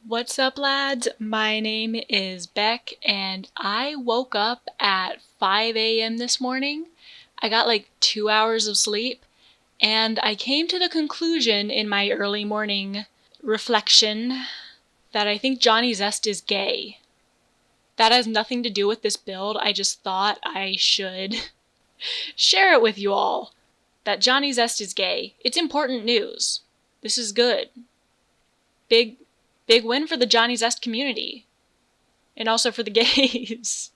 What's up, lads? My name is Beck, and I woke up at 5 a.m. this morning. I got like 2 hours of sleep, and I came to the conclusion in my early morning reflection that I think Johnny Zest is gay. That has nothing to do with this build. I just thought I should share it with you all. That Johnny Zest is gay. It's important news. This is good. Big win for the Johnny Zest community. And also for the gays.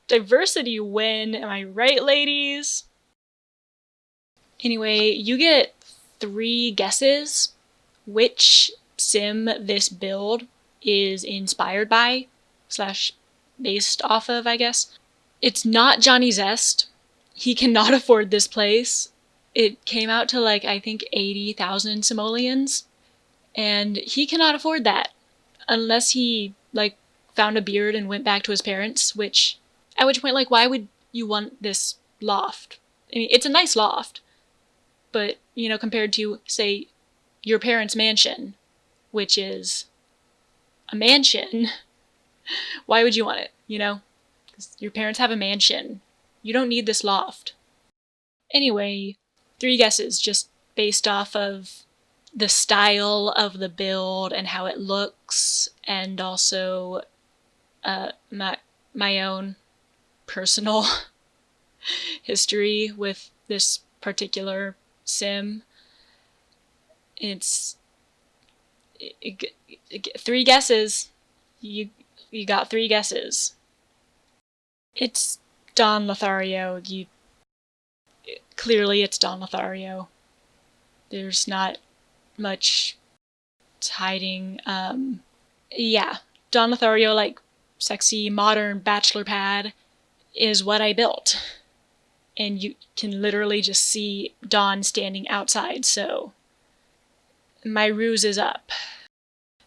Diversity win, am I right, ladies? Anyway, you get 3 guesses which sim this build is inspired by, / based off of, I guess. It's not Johnny Zest. He cannot afford this place. It came out to like, I think 80,000 simoleons. And he cannot afford that. Unless he, like, found a beard and went back to his parents, at which point, like, why would you want this loft? I mean, it's a nice loft, but, compared to, say, your parents' mansion, which is a mansion, why would you want it, Because your parents have a mansion. You don't need this loft. Anyway, 3 guesses just based off of the style of the build and how it looks, and also my own personal history with this particular sim. It's 3 guesses. You got 3 guesses. It's Don Lothario. Clearly it's Don Lothario. There's not much hiding. Yeah, Don Lothario, like, sexy modern bachelor pad is what I built. And you can literally just see Don standing outside, so my ruse is up.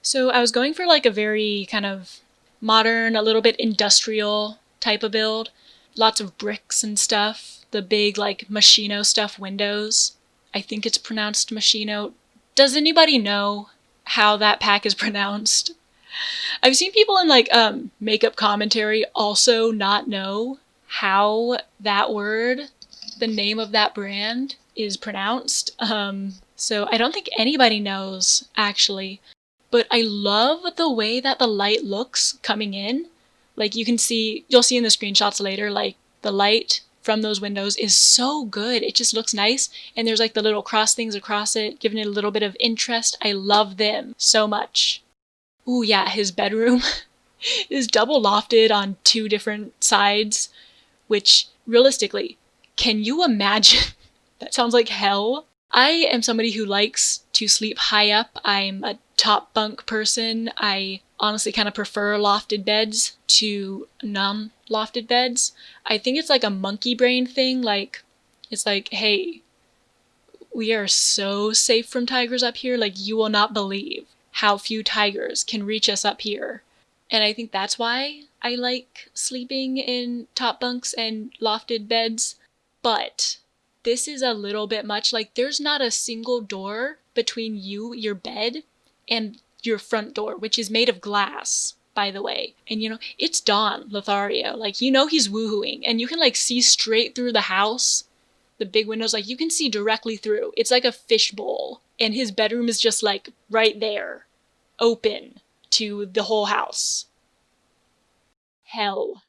So I was going for like a very kind of modern, a little bit industrial type of build. Lots of bricks and stuff. The big like Machino stuff windows. I think it's pronounced Machino. Does anybody know how that pack is pronounced? I've seen people in like makeup commentary also not know how that word, the name of that brand, is pronounced. So I don't think anybody knows, actually. But I love the way that the light looks coming in. Like you'll see in the screenshots later, like the light from those windows is so good. It just looks nice. And there's like the little cross things across it, giving it a little bit of interest. I love them so much. Ooh, yeah, his bedroom is double lofted on 2 different sides, which realistically, can you imagine? That sounds like hell. I am somebody who likes to sleep high up. I'm a top bunk person. I honestly kind of prefer lofted beds to non-lofted beds. I think it's like a monkey brain thing. Like, it's like, hey, we are so safe from tigers up here. Like, you will not believe how few tigers can reach us up here. And I think that's why I like sleeping in top bunks and lofted beds. But this is a little bit much. Like, there's not a single door between your bed, and your front door, which is made of glass, by the way. And it's Don Lothario. Like, he's woohooing, and you can like see straight through the house. The big windows, like you can see directly through. It's like a fishbowl. And his bedroom is just like right there, open to the whole house. Hell.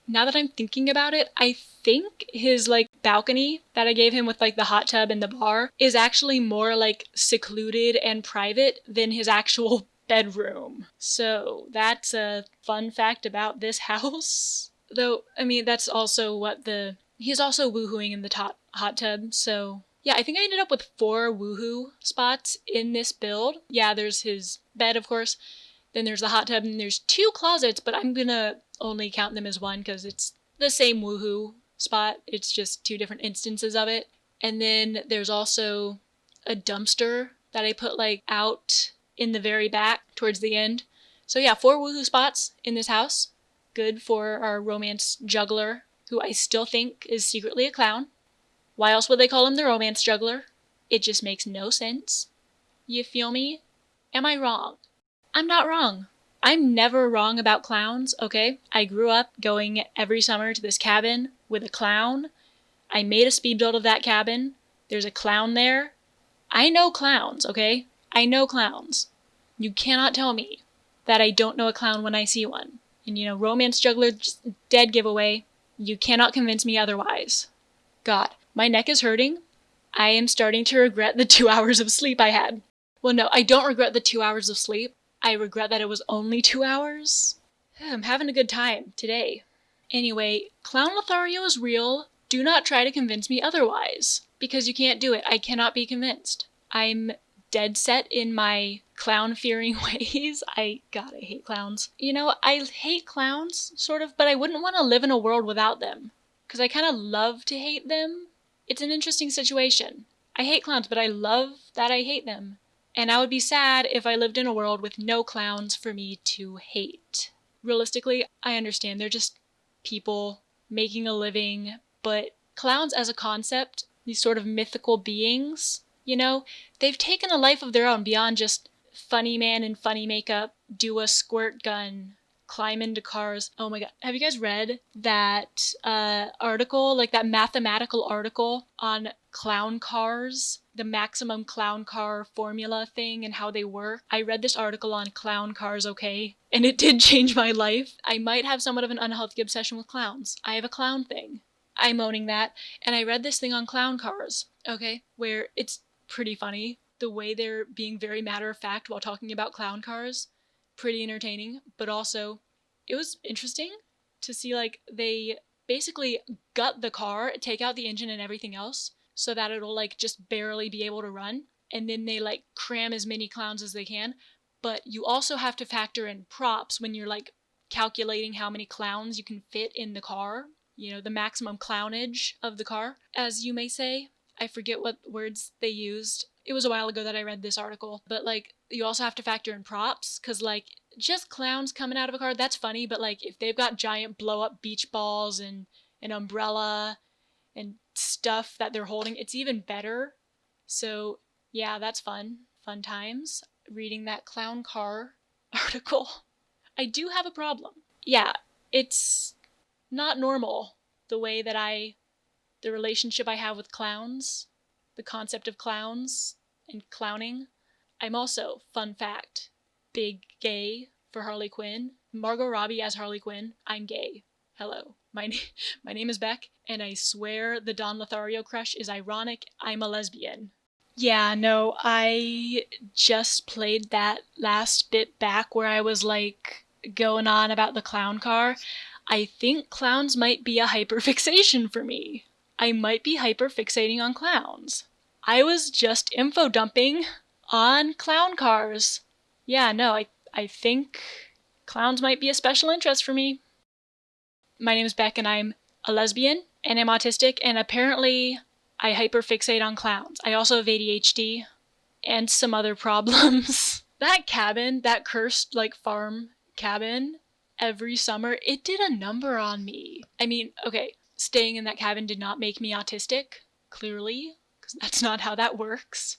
Now that I'm thinking about it, I think his like balcony that I gave him with like the hot tub and the bar is actually more like secluded and private than his actual bedroom. So that's a fun fact about this house. Though, I mean, that's also he's also woohooing in the hot tub, so yeah, I think I ended up with 4 woohoo spots in this build. Yeah, there's his bed, of course. Then there's the hot tub, and there's 2 closets, but I'm gonna only count them as 1 because it's the same woohoo spot. It's just 2 different instances of it. And then there's also a dumpster that I put like out in the very back towards the end. So yeah, 4 woohoo spots in this house. Good for our romance juggler, who I still think is secretly a clown. Why else would they call him the romance juggler? It just makes no sense. You feel me? Am I wrong? I'm not wrong. I'm never wrong about clowns, okay? I grew up going every summer to this cabin with a clown. I made a speed build of that cabin. There's a clown there. I know clowns, okay? I know clowns. You cannot tell me that I don't know a clown when I see one. And you know, romance juggler, just dead giveaway. You cannot convince me otherwise. God, my neck is hurting. I am starting to regret the 2 hours of sleep I had. Well, no, I don't regret the 2 hours of sleep. I regret that it was only 2 hours. I'm having a good time today. Anyway, Clown Lothario is real. Do not try to convince me otherwise, because you can't do it. I cannot be convinced. I'm dead set in my clown-fearing ways. God, I hate clowns. You know, I hate clowns, sort of, but I wouldn't want to live in a world without them, because I kind of love to hate them. It's an interesting situation. I hate clowns, but I love that I hate them. And I would be sad if I lived in a world with no clowns for me to hate. Realistically, I understand they're just people making a living, but clowns as a concept, these sort of mythical beings, you know, they've taken a life of their own beyond just funny man in funny makeup, do a squirt gun, climb into cars. Oh my god. Have you guys read that article, like that mathematical article on clown cars? The maximum clown car formula thing and how they work. I read this article on clown cars, okay? And it did change my life. I might have somewhat of an unhealthy obsession with clowns. I have a clown thing. I'm owning that. And I read this thing on clown cars, okay? Where it's pretty funny. The way they're being very matter of fact while talking about clown cars. Pretty entertaining. But also, it was interesting to see like they basically gut the car, take out the engine and everything else, so that it'll like just barely be able to run, and then they like cram as many clowns as they can. But you also have to factor in props when you're like calculating how many clowns you can fit in the car, you know, the maximum clownage of the car, as you may say. I forget what words they used. It was a while ago that I read this article, but like you also have to factor in props, because like just clowns coming out of a car, that's funny, but like if they've got giant blow up beach balls and an umbrella and stuff that they're holding, it's even better. So yeah, that's fun. Fun times reading that clown car article. I do have a problem. Yeah, it's not normal the way that the relationship I have with clowns, the concept of clowns and clowning. I'm also, fun fact, big gay for Harley Quinn. Margot Robbie as Harley Quinn. I'm gay. Hello. My name is Beck, and I swear the Don Lothario crush is ironic. I'm a lesbian. Yeah, no, I just played that last bit back where I was like going on about the clown car. I think clowns might be a hyperfixation for me. I might be hyperfixating on clowns. I was just info dumping on clown cars. Yeah, no, I think clowns might be a special interest for me. My name is Beck and I'm a lesbian and I'm autistic, and apparently I hyperfixate on clowns. I also have ADHD and some other problems. That cabin, that cursed like farm cabin, every summer, it did a number on me. I mean, okay, staying in that cabin did not make me autistic, clearly, because that's not how that works.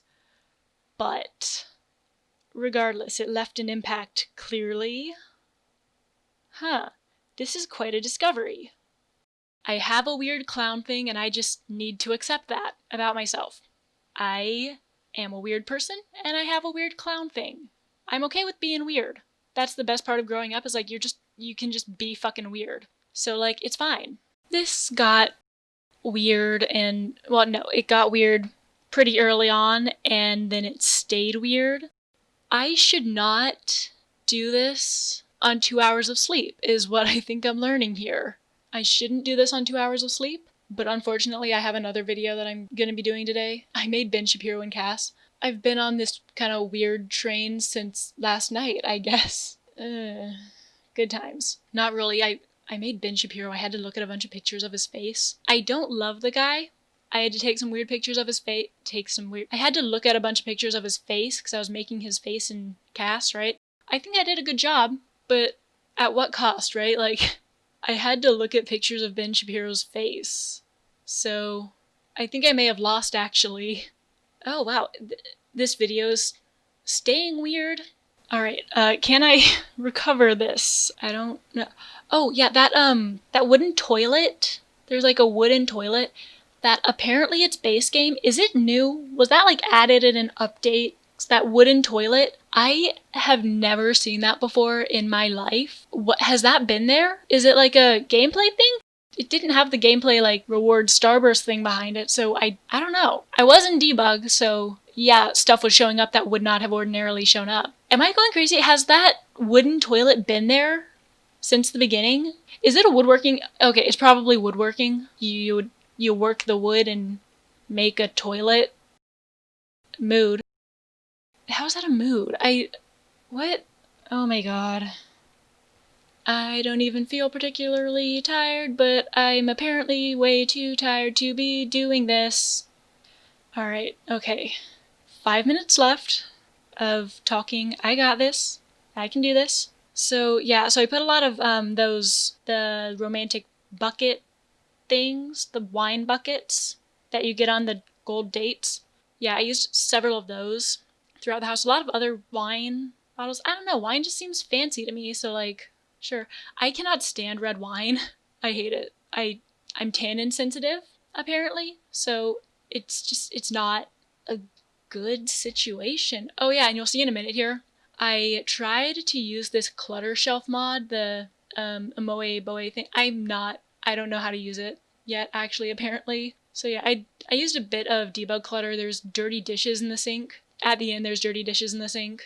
But regardless, it left an impact, clearly. Huh. This is quite a discovery. I have a weird clown thing and I just need to accept that about myself. I am a weird person and I have a weird clown thing. I'm okay with being weird. That's the best part of growing up, is like you can just be fucking weird. So like, it's fine. This got weird and, well, no, it got weird pretty early on and then it stayed weird. I should not do this on 2 hours of sleep, is what I think I'm learning here. I shouldn't do this on 2 hours of sleep, but unfortunately I have another video that I'm gonna be doing today. I made Ben Shapiro and Cass. I've been on this kind of weird train since last night, I guess. Good times. Not really. I made Ben Shapiro. I had to look at a bunch of pictures of his face. I don't love the guy. I had to take some weird pictures of his face. I had to look at a bunch of pictures of his face because I was making his face in Cass, right? I think I did a good job, but at what cost, right? Like, I had to look at pictures of Ben Shapiro's face. So, I think I may have lost, actually. Oh, wow. This video's staying weird. All right, can I recover this? I don't know. Oh yeah, that wooden toilet. There's like a wooden toilet that apparently its base game. Is it new? Was that like added in an update? That wooden toilet. I have never seen that before in my life. What has that been there? Is it like a gameplay thing? It didn't have the gameplay like reward starburst thing behind it, so I don't know. I was in debug, so yeah, stuff was showing up that would not have ordinarily shown up. Am I going crazy? Has that wooden toilet been there since the beginning? Is it a woodworking? Okay, it's probably woodworking. You work the wood and make a toilet. Mood. How is that a mood? What? Oh my god. I don't even feel particularly tired, but I'm apparently way too tired to be doing this. Alright, okay. 5 minutes left of talking. I got this. I can do this. So yeah, so I put a lot of the romantic bucket things, the wine buckets that you get on the gold dates. Yeah, I used several of those throughout the house. A lot of other wine bottles. I don't know, wine just seems fancy to me, so like, sure. I cannot stand red wine. I hate it. I'm tannin sensitive, apparently, so it's not a good situation. Oh yeah, and you'll see in a minute here. I tried to use this clutter shelf mod, the Amoe Boe thing. I don't know how to use it yet, actually, apparently. So yeah, I used a bit of debug clutter. There's dirty dishes in the sink. At the end, there's dirty dishes in the sink,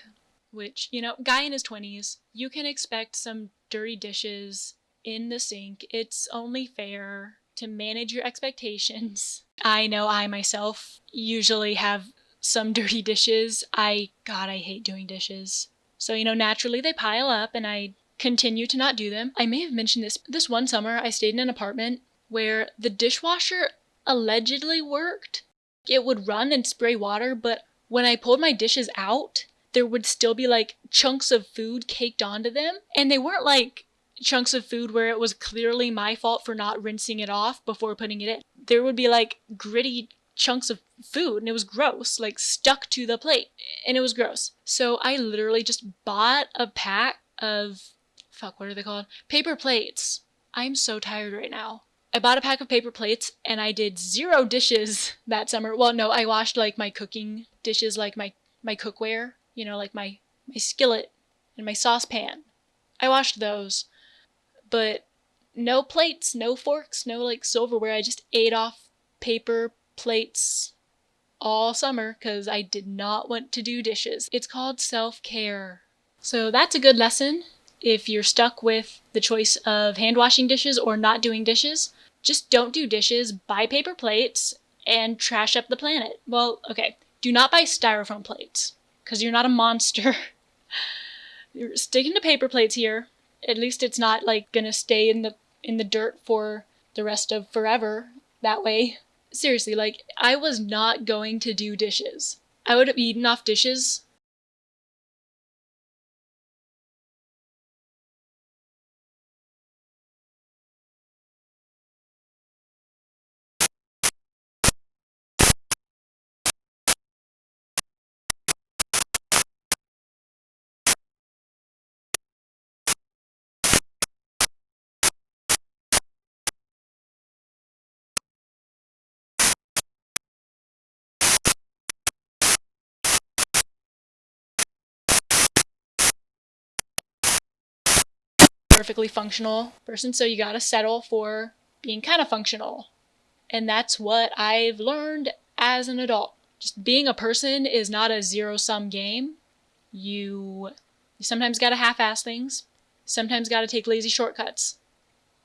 which, you know, guy in his 20s, you can expect some dirty dishes in the sink. It's only fair to manage your expectations. I know I myself usually have some dirty dishes. God, I hate doing dishes. So, you know, naturally they pile up and I continue to not do them. I may have mentioned this one summer I stayed in an apartment where the dishwasher allegedly worked. It would run and spray water, but when I pulled my dishes out, there would still be like chunks of food caked onto them. And they weren't like chunks of food where it was clearly my fault for not rinsing it off before putting it in. There would be like gritty chunks of food and it was gross, like stuck to the plate, and it was gross. So I literally just bought a pack of, what are they called? Paper plates. I'm so tired right now. I bought a pack of paper plates and I did 0 dishes that summer. Well, no, I washed like my cooking dishes, like my cookware, you know, like my skillet and my saucepan. I washed those, but no plates, no forks, no like silverware. I just ate off paper plates all summer because I did not want to do dishes. It's called self-care. So that's a good lesson. If you're stuck with the choice of hand washing dishes or not doing dishes, just don't do dishes, buy paper plates, and trash up the planet. Well, okay, do not buy styrofoam plates, because you're not a monster. You're sticking to paper plates here. At least it's not like gonna stay in the dirt for the rest of forever that way. Seriously, like, I was not going to do dishes. I would have eaten off dishes. Perfectly functional person, so you gotta settle for being kind of functional. And that's what I've learned as an adult. Just being a person is not a zero-sum game. You sometimes gotta half-ass things. Sometimes gotta take lazy shortcuts.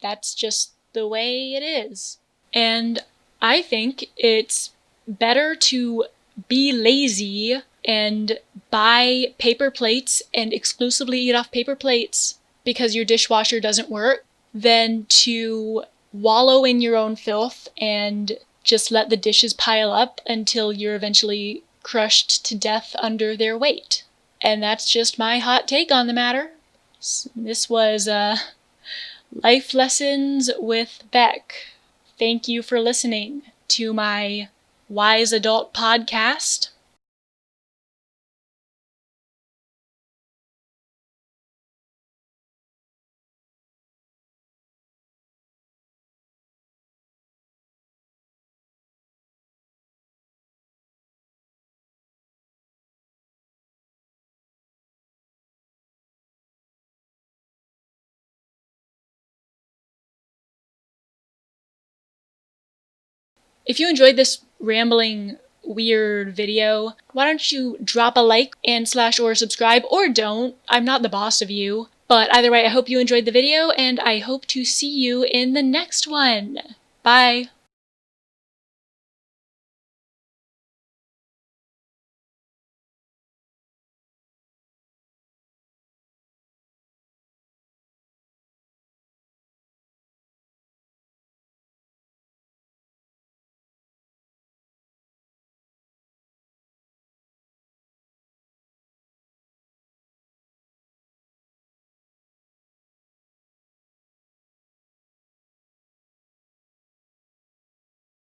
That's just the way it is. And I think it's better to be lazy and buy paper plates and exclusively eat off paper plates because your dishwasher doesn't work than to wallow in your own filth and just let the dishes pile up until you're eventually crushed to death under their weight. And that's just my hot take on the matter. This was Life Lessons with Beck. Thank you for listening to my Wise Adult podcast. If you enjoyed this rambling, weird video, why don't you drop a like and / or subscribe, or don't. I'm not the boss of you. But either way, I hope you enjoyed the video, and I hope to see you in the next one. Bye!